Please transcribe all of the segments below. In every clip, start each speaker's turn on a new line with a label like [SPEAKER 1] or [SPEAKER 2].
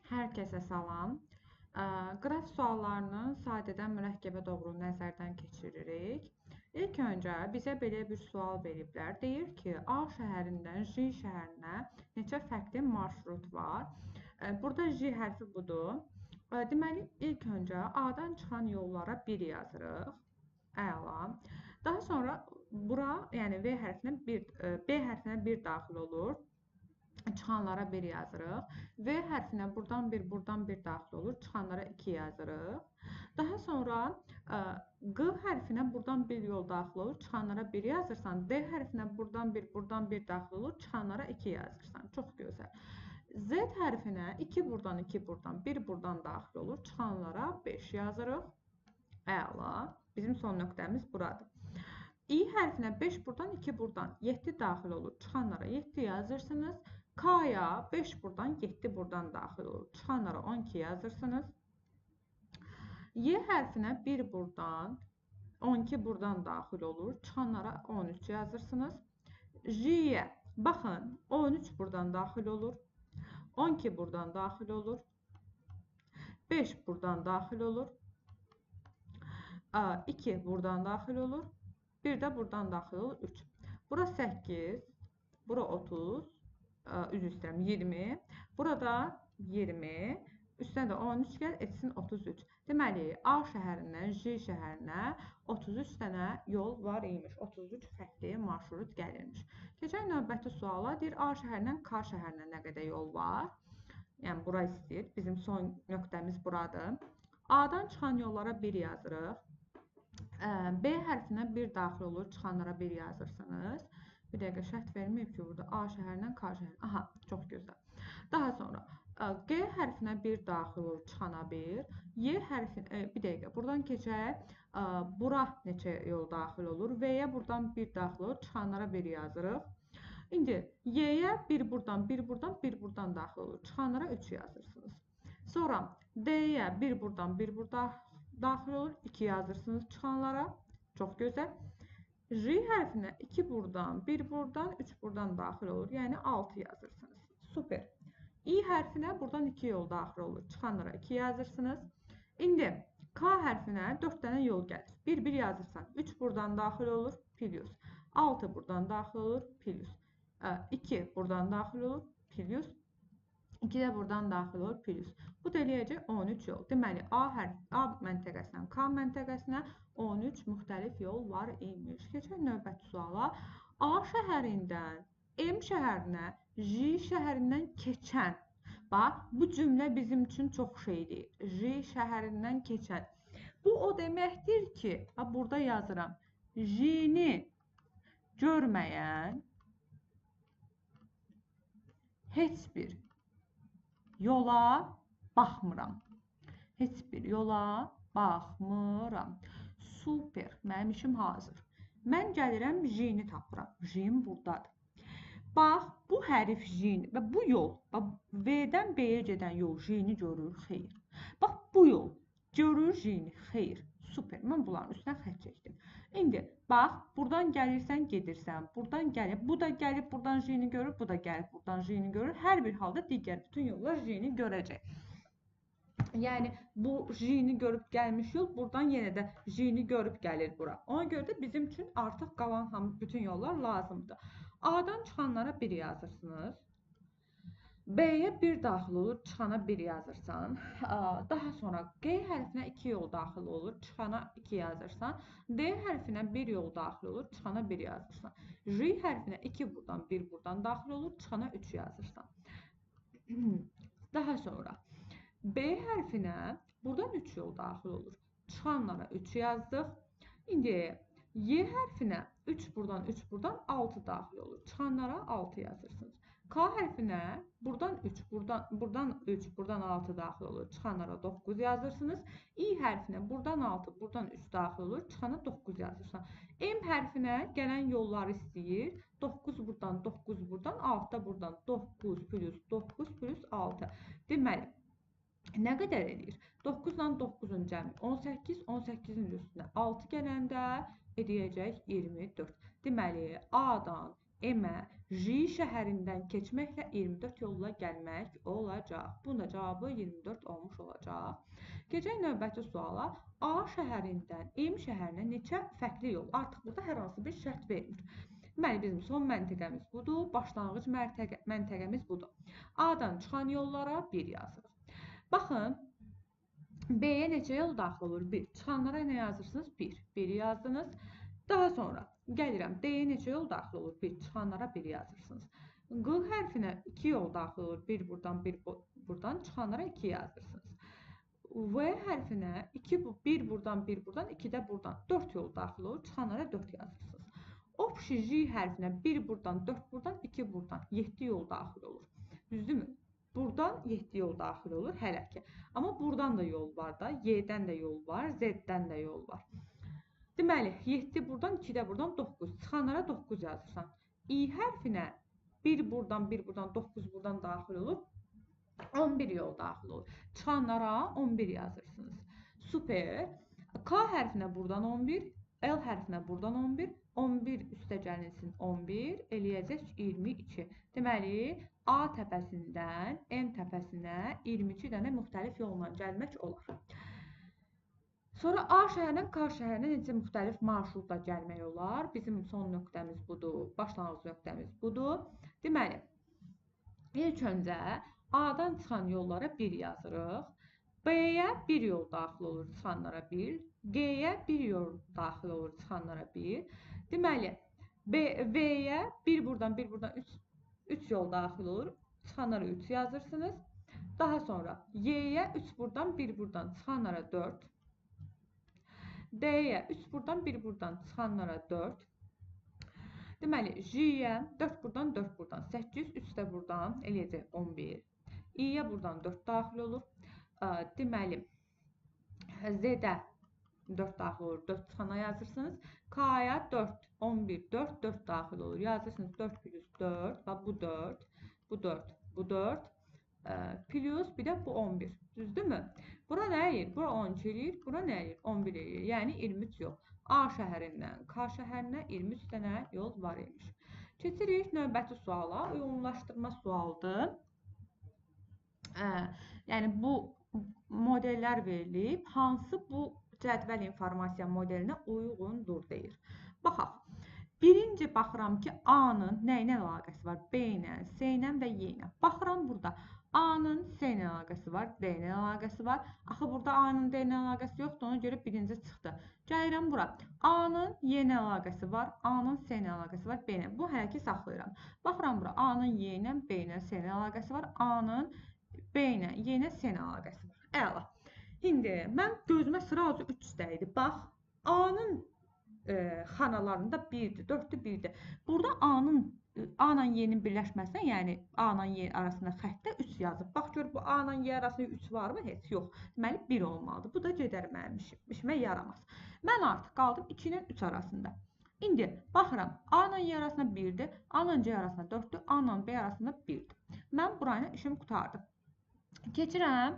[SPEAKER 1] Hər kəsə salam. Qraf suallarının sadədən mürəkkəbə doğru nəzərdən keçiririk. İlk öncə bizə belə bir sual veriblər. Deyir ki, A şəhərindən J şəhərinə neçə fərqli marşrut var? Burada J hərfi budur. Deməli, ilk öncə A-dan çıxan yollara 1 yazırıq. Əla. Daha sonra bura, yəni B hərfinə 1 daxil olur. Çıxanlara 1 yazırıq. V hərfinə buradan 1 daxil olur. Çıxanlara 2 yazırıq. Daha sonra Q hərfinə buradan 1 yol daxil olur. Çıxanlara 1 yazırsan. D hərfinə buradan 1 daxil olur. Çıxanlara 2 yazırsan. Çox gözəl. Z hərfinə 2 buradan 1 buradan daxil olur. Çıxanlara 5 yazırıq. Əla. Bizim son nöqtəmiz buradır. İ hərfinə 5 buradan 2 buradan 7 daxil olur. Çıxanlara 7 yazırsınız. K'ya 5 buradan 7 buradan daxil olur. Çıxanlara 12 yazırsınız. Y hərfinə 1 buradan 12 buradan daxil olur. Çıxanlara 13 yazırsınız. J'yə baxın 13 buradan daxil olur. 12 buradan daxil olur. 5 buradan daxil olur. 2 buradan daxil olur. 1 də buradan daxil olur. 3. Bura 8. Bura 30. Üzr istəyirəm 20. Burada 20. Üstünə də 13 gəl, etsin 33. Deməli, A şəhərindən J şəhərinə 33 dənə yol var imiş. 33 fərqli marşrut gəlirmiş. Keçək növbəti suala. Deyir, A şəhərindən K şəhərinə nə qədər yol var? Yəni, bura istəyir. Bizim son nöqtəmiz buradır. A-dan çıxan yollara 1 yazırıq. B hərfinə 1 daxil olur. Çıxanlara 1 yazırsınız. Bir dəqiqə şərt verməyib ki, burada A şəhərindən K şəhərinə. Aha, çox gözəl. Daha sonra G hərfinə 1 daxil olur, çıxana 1. Y hərfinə, bir dəqiqə, buradan keçək. Bura neçə yol daxil olur? V-yə buradan 1 daxil olur, çıxanlara 1 yazırıq. İndi Y-yə 1 buradan, 1 buradan, 1 buradan daxil olur. Çıxanlara 3 yazırsınız. Sonra D-yə 1 buradan, 1 buradan daxil olur. 2 yazırsınız çıxanlara. Çox gözəl. J hərfinə 2 buradan, 1 buradan, 3 buradan daxil olur. Yəni 6 yazırsınız. Super. İ hərfinə buradan 2 yol daxil olur. Çıxanlara 2 yazırsınız. İndi K hərfinə 4 dənə yol gəlir. 1 yazırsan 3 buradan daxil olur. Plus. 6 buradan daxil olur. Plus. 2 buradan daxil olur. Plus. 2 də buradan daxil olur. Plus. Bu da eləyəcək 13 yol. Deməli, A məntəqəsindən K məntəqəsinə 13 müxtəlif yol var imiş. Keçək növbəti suala. A şəhərindən M şəhərinə J şəhərindən keçən. Bax, bu cümlə bizim üçün çox şeydir. J şəhərindən keçən. Bu o deməkdir ki, burada yazıram. J-ni görməyən heç bir yola baxmıram. Heç bir yola baxmıram. Super. Mənim işim hazır. Mən gəlirəm J-ni tapıram. J-im buradadır. Bax, bu hərf J-ni və bu yol, V-dən B-yə gedən yol J-ni görür, xeyr. Bax, bu yol görür J-ni, xeyr. Super. Mən bunların üstünə xətt çəkdim. İndi, bax, buradan gəlirsən, gedirsən. Buradan gəlib, bu da gəlib, buradan J-ni görür, bu da gəlib, buradan J-ni görür. Hər bir halda digər bütün yollar J-ni görəcək. Yəni, bu J-ni görüb gəlmiş yol, buradan yenə də J-ni görüb gəlir bura. Ona görə də bizim üçün artıq qalan bütün yollar lazımdır. A-dan çıxanlara 1 yazırsınız. B-yə 1 daxil olur, çıxana 1 yazırsan. Daha sonra G hərfinə 2 yol daxil olur, çıxana 2 yazırsan. D hərfinə 1 yol daxil olur, çıxana 1 yazırsan. J hərfinə 2 buradan, 1 buradan daxil olur, çıxana 3 yazırsan. Daha sonra B hərfinə buradan 3 yol daxil olur. Çıxanlara 3 yazdıq. İndi Y hərfinə 3 buradan 6 daxil olur. Çıxanlara 6 yazırsınız. K hərfinə buradan 3, buradan 6 daxil olur. Çıxanlara 9 yazırsınız. İ hərfinə buradan 6, buradan 3 daxil olur. Çıxana 9 yazırsan. M hərfinə gələn yolları istəyir. 9 buradan, 9 buradan, 6 da buradan. 9 plus 9 plus 6. Deməli, nə qədər edir? 9 ilə 9-un cəmi 18, 18-in üstünə 6 gələndə edəcək 24. Deməli, A-dan M-ə J şəhərindən keçməklə 24 yolla gəlmək olacaq. Bunun da cavabı 24 olmuş olacaq. Keçək növbəti suala. A şəhərindən M şəhərinə neçə fərqli yol? Artıq burada hər hansı bir şərt vermir. Deməli, bizim son məntəqəmiz budur, başlanğıc məntəqəmiz budur. A-dan çıxan yollara 1 yazırıq. Baxın, B-yə neçə yol daxil olur? 1. Çıxanlara nə yazırsınız? 1. 1 yazdınız. Daha sonra gəlirəm. D-yə neçə yol daxil olur? 1. Çıxanlara 1 yazırsınız. Q hərfinə 2 yol daxil olur. 1 buradan, 1 buradan. Çıxanlara 2 yazırsınız. V hərfinə 1 buradan, 1 buradan, 2 də buradan. 4 yol daxil olur. Çıxanlara 4 yazırsınız. Opşi J hərfinə 1 buradan, 4 buradan, 2 buradan. 7 yol daxil olur. Düzdürmü? Buradan 7 yol daxil olur hələ ki. Amma buradan da yol var da, Y-dən də yol var, Z-dən də yol var. Deməli, 7 buradan, 2 də buradan 9. Çıxanlara 9 yazırsan. İ hərfinə 1 buradan, 1 buradan, 9 buradan daxil olur. 11 yol daxil olur. Çıxanlara 11 yazırsınız. Super. K hərfinə buradan 11, L hərfinə buradan 11, 11 üstə gəlinsin 11, eləyəcək 22. Deməli, A təpəsindən N təpəsinə 22 dənə müxtəlif yolla gəlmək olar. Sonra A şəhərindən K şəhərinə necə müxtəlif marşrutla gəlmək olar? Bizim son nöqtəmiz budur, başlanğıc nöqtəmiz budur. Deməli, ilk öncə A-dan çıxan yollara 1 yazırıq. B-yə 1 yol daxil olur, çıxanlara 1. G-yə 1 yol daxil olur, çıxanlara 1. Deməli, V-yə 1 buradan, 1 buradan 3 yol daxil olur, çıxanlara 3 yazırsınız. Daha sonra Y-yə 3 buradan, 1 buradan, çıxanlara 4. D-yə 3 buradan, 1 buradan, çıxanlara 4. Deməli, J-yə 4 buradan, 4 buradan, 8, 3 də buradan, eləyəcək 11. İ-yə buradan 4 daxil olur. Deməli, Z-də 4 daxil olur, 4 çıxana yazırsınız. K-ya 4, 11, 4, 4 daxil olur. Yazırsınız 4 plus 4, bu 4, bu 4, bu 4, plus bir də bu 11. Düzdürmü? Bura nə eləyir? Bura 12 eləyir, bura nə eləyir? 11 eləyir. Yəni 23 yol. A şəhərindən K şəhərinə 23 dənə yol var imiş. Keçirik növbəti suala. Uyğunlaşdırma sualıdır. Yəni bu modellər verilib, hansı bu cədvəl informasiya modelinə uyğundur deyir. Baxaq. Birinci baxıram ki, A-nın nə ilə əlaqəsi var? B ilə, C ilə və Y ilə. Baxıram burada. A-nın C ilə əlaqəsi var, D ilə əlaqəsi var. Axı burada A-nın D ilə əlaqəsi yoxdur, ona görə birinci çıxdı. Gəlirəm bura. A-nın Y ilə əlaqəsi var, A-nın C ilə əlaqəsi var, B ilə. Bu hələ ki saxlayıram. Baxıram bura. A-nın Y ilə, B ilə, C ilə əlaqəsi var. A-nın B ilə, Y ilə, C ilə əlaqəsi var. Əla. İndi mən gözümə sıracı 3 istəyirdi. Bax, A-nın xanalarında 1-dir, 4-dür, 1-dir. Burada A ilə Y-nin birləşməsinə, yəni A ilə Y arasında xəttdə 3 yazıb. Bax, gör, bu A ilə Y arasında 3 varmı? Heç yox. Deməli, 1 olmalıdır. Bu da gedər mənim işimə yaramaz. Mən artıq qaldım 2 ilə 3 arasında. İndi baxıram, A ilə Y arasında 1-dir, A ilə C arasında 4-dür, A ilə B arasında 1-dir. Mən burayla işim qutardım. Keçirəm,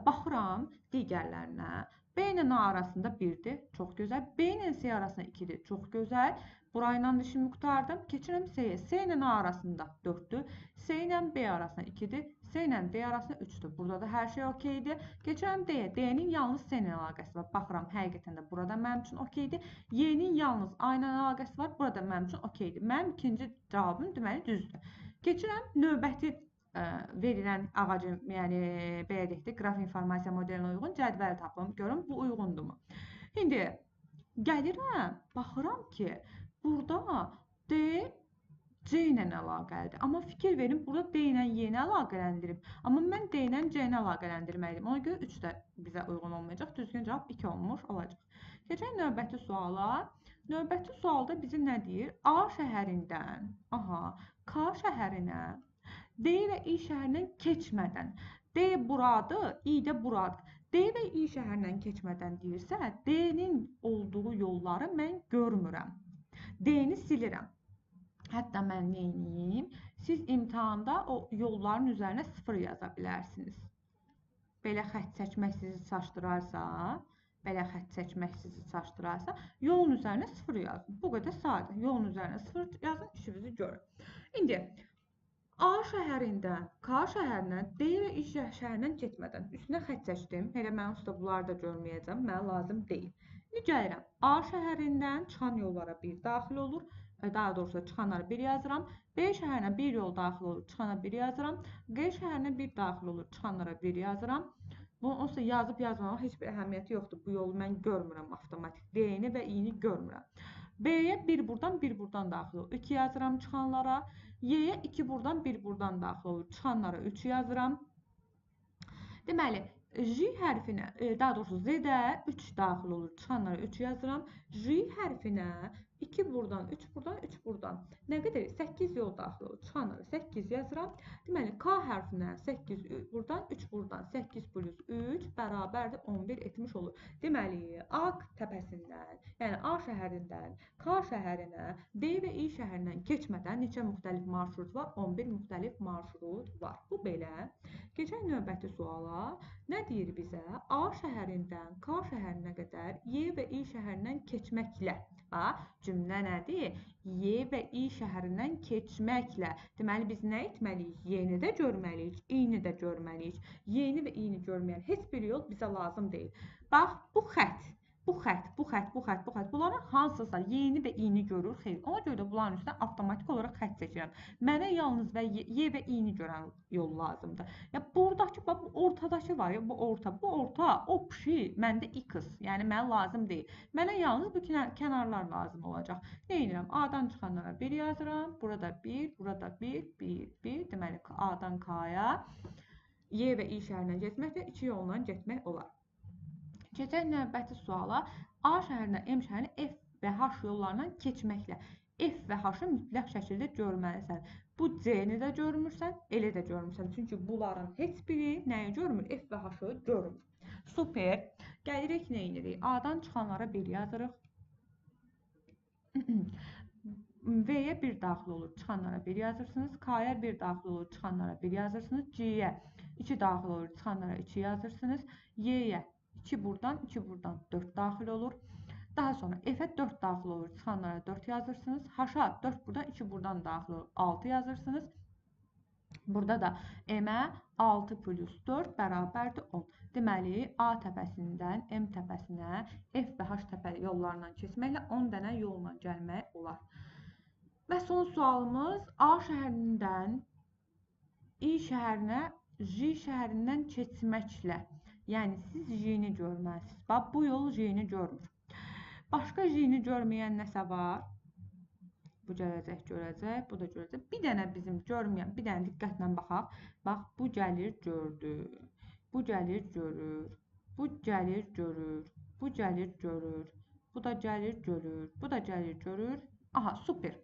[SPEAKER 1] baxıram digərlərinə. B ilə A arasında 1-dir, çox gözəl. B ilə C arasında 2-dir, çox gözəl. Burayla işimi qutardım. Keçirəm C-yə. C ilə A arasında 4-dür. C ilə B arasında 2-dir. C ilə D arasında 3-dür. Burada da hər şey okeydir. Keçirəm D-yə. D-nin yalnız C ilə əlaqəsi var. Baxıram, həqiqətən də burada mənim üçün okeydir. Y-nin yalnız A ilə əlaqəsi var. Burada mənim üçün okeydir. Mənim ikinci cavabım deməli düzdür. Keçirəm növbəti verilən ağacın, yəni belə deyək də, qraf informasiya modelinə uyğun cədvəl tapım. Görün, bu uyğundurmu? İndi gəlirəm, baxıram ki, burada D C ilə əlaqəlidir. Amma fikir verin, burada D ilə Y-ni əlaqələndirib. Amma mən D ilə C-ni əlaqələndirməliydim. Ona görə 3 də bizə uyğun olmayacaq. Düzgün cavab 2 olmuş olacaq. Keçək növbəti suala. Növbəti sualda bizi nə deyir? A şəhərindən, K şəhərinə D və İ şəhərindən keçmədən. D buradır, İ də buradır. D və İ şəhərindən keçmədən deyirsə, D-nin olduğu yolları mən görmürəm. D-ni silirəm. Hətta mən neyiniyim? Siz imtahanda o yolların üzərinə 0 yaza bilərsiniz. Belə xətt çəkmək sizi çaşdırarsa, belə xətt çəkmək sizi çaşdırarsa, yolun üzərinə 0 yazın. Bu qədər sadə. Yolun üzərinə 0 yazın, işinizi görün. İndi A şəhərindən K şəhərinə, D və İ şəhərindən getmədən üstünə xətt çəkdim. Elə mən usta bunları da görməyəcəm. Mənə lazım deyil. İndi gəlirəm. A şəhərindən çıxan yollara 1 daxil olur. Daha doğrusu çıxanlara 1 yazıram. B şəhərinə 1 yol daxil olur. Çıxana 1 yazıram. G şəhərinə 1 daxil olur. Çıxanlara 1 yazıram. Bunu onsuz da yazıb yazmamaq heç bir əhəmiyyəti yoxdur. Bu yolu mən görmürəm avtomatik. D-ni və I-ni görmürəm. B-yə 1 buradan 1 buradan daxil olur. 2 yazıram çıxanlara. Y-yə 2 buradan 1 buradan daxil olur. Çıxanlara 3 yazıram. Deməli, J hərfinə, daha doğrusu Z-də 3 daxil olur. Çıxanlara 3 yazıram. J hərfinə 2 buradan, 3 buradan, 3 buradan. Nə qədər? 8 yol daxil olur. Çıxanlara 8 yazıram. Deməli, K hərfinə 8 buradan, 3 buradan. 8 plus 3 bərabərdir 11 etmiş olur. Deməli, A təpəsindən, yəni A şəhərindən K şəhərinə, D və İ şəhərindən keçmədən neçə müxtəlif marşrut var? 11 müxtəlif marşrut var. Bu belə. Keçək növbəti suala. Nə deyir bizə? A şəhərindən K şəhərinə qədər Y və İ şəhərindən keçməklə. Cümlə nədir? Y və İ şəhərindən keçməklə. Deməli, biz nə etməliyik? Y-ni də görməliyik, İ-ni də görməliyik. Y-ni və İ-ni görməyən heç bir yol bizə lazım deyil. Bax, bu xətt. Bunların hansısa Y-ni və İ-ni görür? Xeyr. Ona görə də bunların üstünə avtomatik olaraq xətt çəkirəm. Mənə yalnız Y və İ-ni görən yol lazımdır. Ya buradakı, bax, bu ortadakı var ya, bu orta, o pişi, məndə X. Yəni, mənə lazım deyil. Mənə yalnız bu kənarlar lazım olacaq. Nə edirəm? A-dan çıxanlara 1 yazıram. Burada 1, burada 1, 1. Deməli, A-dan K-ya Y və İ şəhərindən getməklə 2 yolla getmək olar. Keçək növbəti suala. A şəhərinə, M şəhərinə F və H yollarından keçməklə. F və H-ı mütləq şəkildə görməlisən. Bu C-ni də görmürsən, elə də görmürsən. Çünki bunların heç biri nəyi görmür? F və H-ı görmür. Super. Gəlirik, nə edirik? A-dan çıxanlara 1 yazırıq. V-yə 1 daxil olur, çıxanlara 1 yazırsınız. K-yə 1 daxil olur, çıxanlara 1 yazırsınız. C-yə 2 daxil olur, çıxanlara 2 yazırsınız. Y-yə 2 buradan, 2 buradan 4 daxil olur. Daha sonra F-ə 4 daxil olur, çıxanlara 4 yazırsınız. H-a 4 buradan, 2 buradan daxil olur, 6 yazırsınız. Burada da M-ə 6 plus 4 bərabərdir 10. Deməli, A təpəsindən M təpəsinə F və H təpə yollarından keçməklə 10 dənə yolla gəlmək olar. Və son sualımız A şəhərindən İ şəhərinə J şəhərindən keçməklə. Yəni, siz J-ni görməlisiniz. Bax, bu yol J-ni görmür. Başqa J-ni görməyən nəsə var? Bu gələcək, görəcək, bu da görəcək. Bir dənə bizim görməyən, bir dənə diqqətlə baxaq. Bax, bu gəlir, gördü. Bu gəlir, görür. Bu gəlir, görür. Bu gəlir, görür. Bu da gəlir, görür. Bu da gəlir, görür. Aha, super.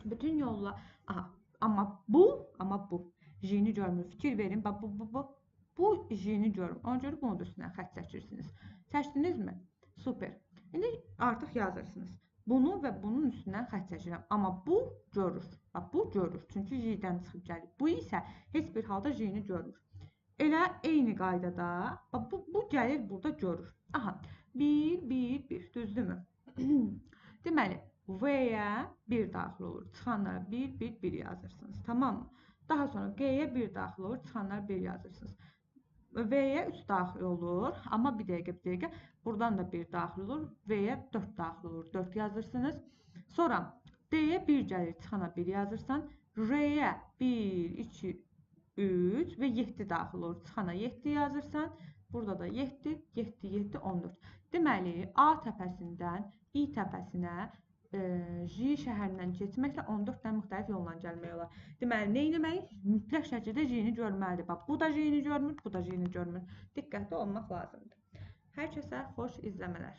[SPEAKER 1] Bütün yolla, aha, amma bu J-ni görmür. Fikir verin, bax, bu J-ni görmür. Ona görə bunu da üstündən xətt çəkirsiniz. Çəkdinizmi? Super. İndi artıq yazırsınız. Bunu və bunun üstündən xətt çəkirəm. Amma bu görür. Bax, bu görür. Çünki J-dən çıxıb gəlir. Bu isə heç bir halda J-ni görmür. Elə eyni qaydada, bax, bu gəlir burada görür. Aha, 1, düzdürmü? Deməli, V-yə 1 daxil olur. Çıxanlara 1 yazırsınız. Tamam mı? Daha sonra G-yə 1 daxil olur. Çıxanlara 1 yazırsınız. V-yə 3 daxil olur. Amma bir dəqiqə. Buradan da 1 daxil olur. V-yə 4 daxil olur. 4 yazırsınız. Sonra D-yə 1 gəlir. Çıxana 1 yazırsan. R-yə 1, 2, 3 və 7 daxil olur. Çıxana 7 yazırsan. Burada da 7, 14. Deməli, A təpəsindən İ təpəsinə J şəhərindən keçməklə 14 dənə müxtəlif yolla gəlmək olar. Deməli, nə etməliyik? Mütləq şəkildə J-ni görməlidir. Bax, bu da J-ni görmür, bu da J-ni görmür. Diqqətli olmaq lazımdır. Hər kəsə xoş izləmələr.